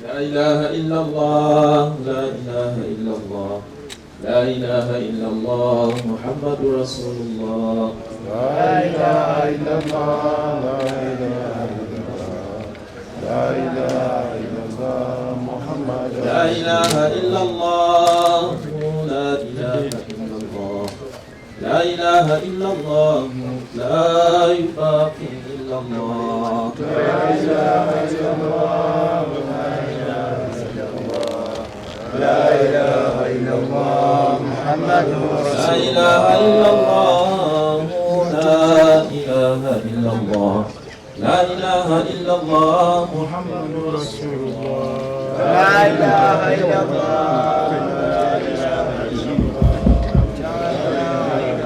لا إله إلا الله لا إله إلا الله لا إله إلا الله محمد رسول الله لا إله إلا الله لا إله إلا الله محمد لا إله إلا الله لا إله إلا الله لا إله إلا الله لا يباقي إلا الله لا إله إلا الله لا إله إلا الله محمد لا إله إلا الله لا إله إلا الله لا إله إلا الله محمد رسول الله لا إله إلا الله لا إله إلا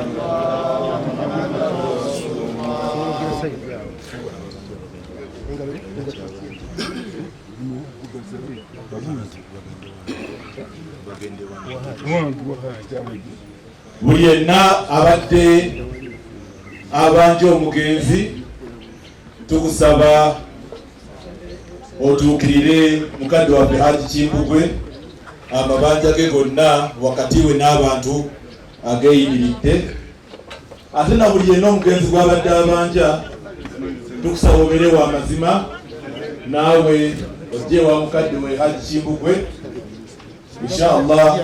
الله محمد رسول buli yenna abadde abanja omugenzi tukusaba otuukirire mukadde waffe Haji Kimbugwe amabanja ge gonna wakati we n'abantu ageyimiridde ate na buli yenna omugenzi gwabadde abanja tukusaba obeere wa mazima naawe ojje wa mukadde we Haji Kimbugwe inshallah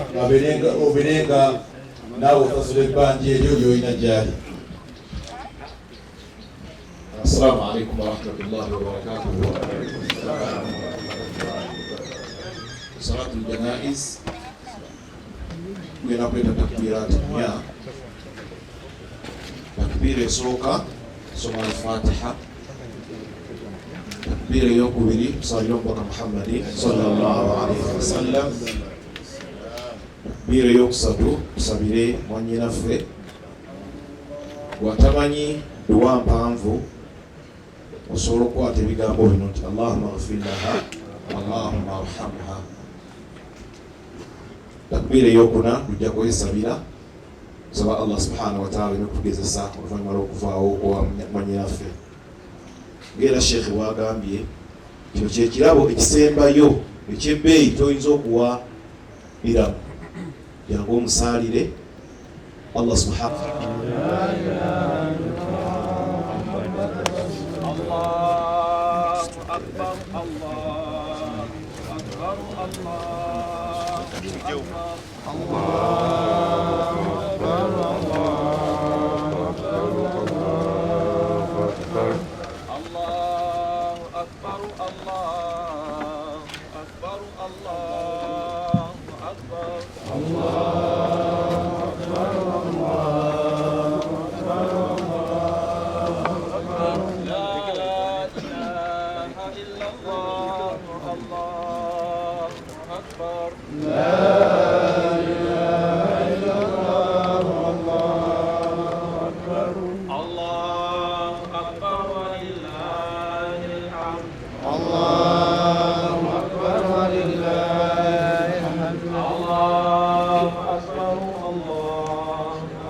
oberenga naawe osasula ebbanja eryo ly'olina gyali. السلام عليكم ورحمة الله وبركاته. صلاة الجنائز وينapenda takbirat mia. Takbiri soka soma al-Fatiha. Takbiri yokubiri sallallahu ala Muhammad sallallahu alaihi wasallam. Takbiri yokusatu sabire mwanyinaffe watamanyi duwa mpanvu osobola okukwata ebigambo bino nti Allahumma ghfir laha Allahumma arhamha. Takbira eyokuna tujja kwesabira saba Allah subhanahu wa ta'ala nekutugezesa oluvannyuma lw'okuvaawo okwa mwanyinaffe. Ng'era Sheikh bwagambye kino kyekirabo ekisembayo ekyebbeeyi toyinza okuwa biramu jangu omusaalire Allah subhanahu wa ta'ala. أكبر الله أكبر الله الله أكبر الله أكبر الله أكبر الله أكبر الله أكبر الله أكبر الله أكبر لا إله إلا الله الله أكبر لا إله إلا الله الله أكبر الله أكبر ولله الحمد الله أكبر ولله الحمد الله أكبر الله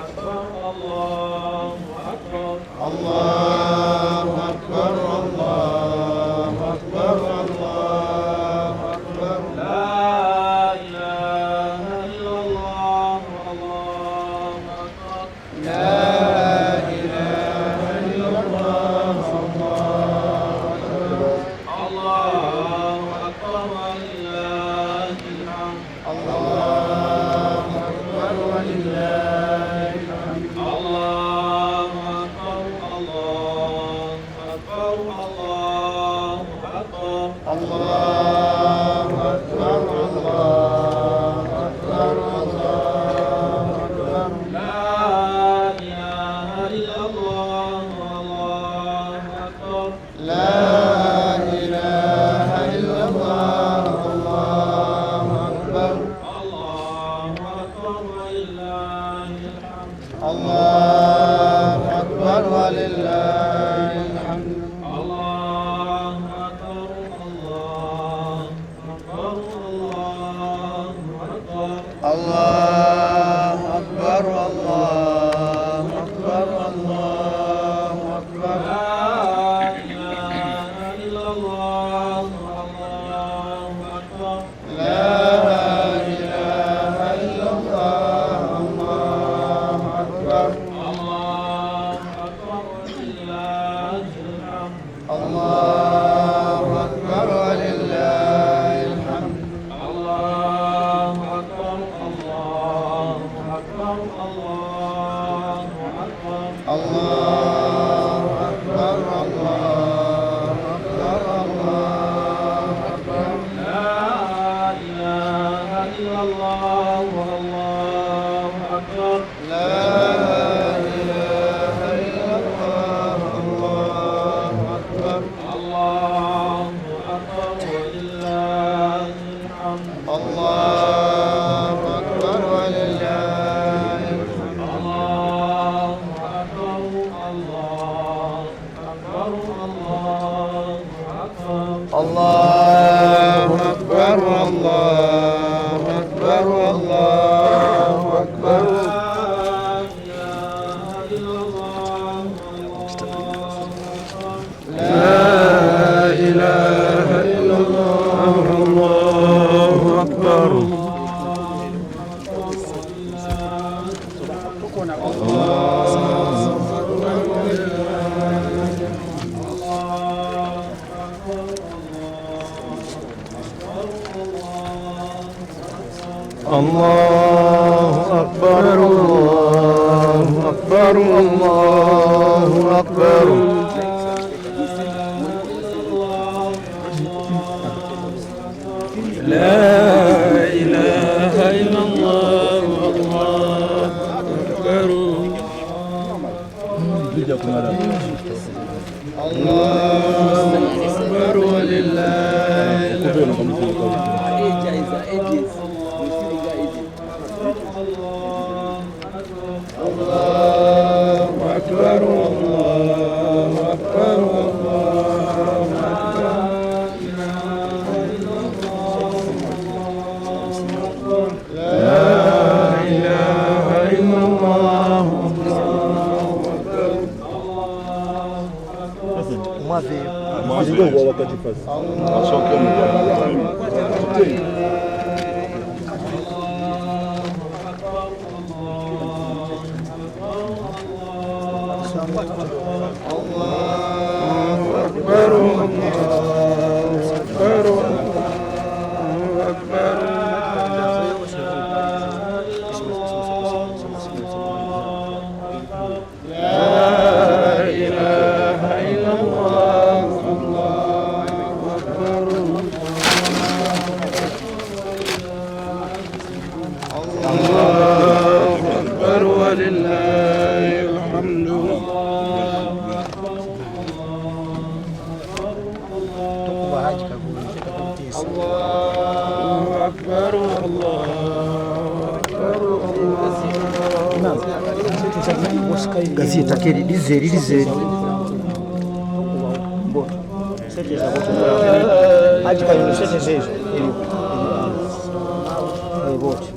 أكبر الله أكبر الله أكبر الله أكبر الله أكبر لا إله إلا الله الله أكبر لا إله إلا الله الله أكبر الله أكبر ولله الحمد الله أكبر ولله الحمد الله أكبر الله أكبر الله أكبر الله أكبر الله أكبر الله أكبر لا إله إلا الله الله أكبر لا إله إلا الله الله أكبر الله أكبر ولله الحمد الله أكبر ولله الحمد الله أكبر الله أكبر الله أكبر الله أكبر الله أكبر الله أكبر لا إله إلا الله الله الله أكبر ولله الله أكبر الله أكبر الله أكبر الله أكبر الله أكبر لا إله إلا الله الله أكبر الله أكبر الله أكبر الله أكبر لا إله إلا الله الله أكبر الله أكبر ولله الله أكبر الله أكبر الله أكبر لا إله إلا الله الله أكبر الله أكبر الله أكبر لا إله إلا الله الله أكبر الله أكبر ولله الحمد الله أكبر الله أكبر gazeta ke lilizeri aji kayunu sete zezo bote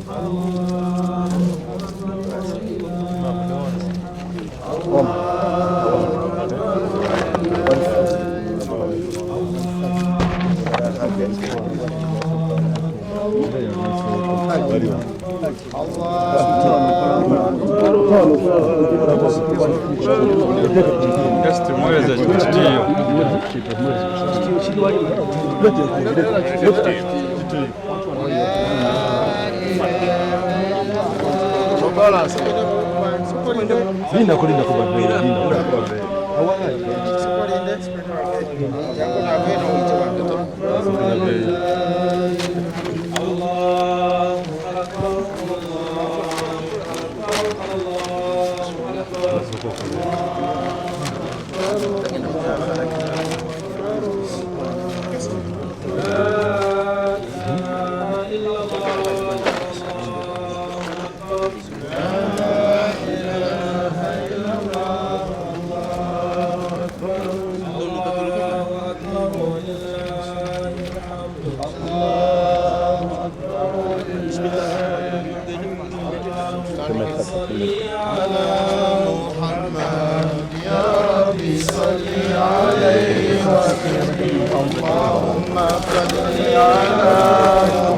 Linda kulinda kubadilika اللهم صل على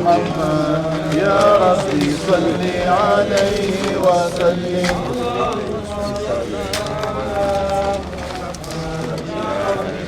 محمد يا ربي صل عليه وسلم